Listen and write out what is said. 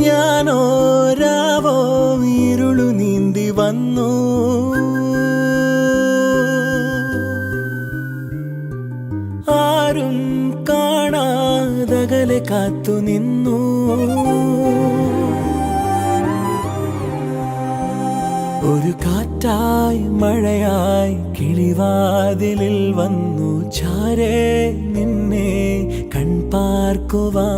ഞാനോ രാവോ ഇരുളു നീന്തി വന്നു, ആരും കാണാതകലെ കാത്തു നിന്നു. ഒരു കാറ്റായി മഴയായി കിളിവാതിലിൽ വന്നു ചാരേ നിന്നെ കൺപാർക്കുവാൻ.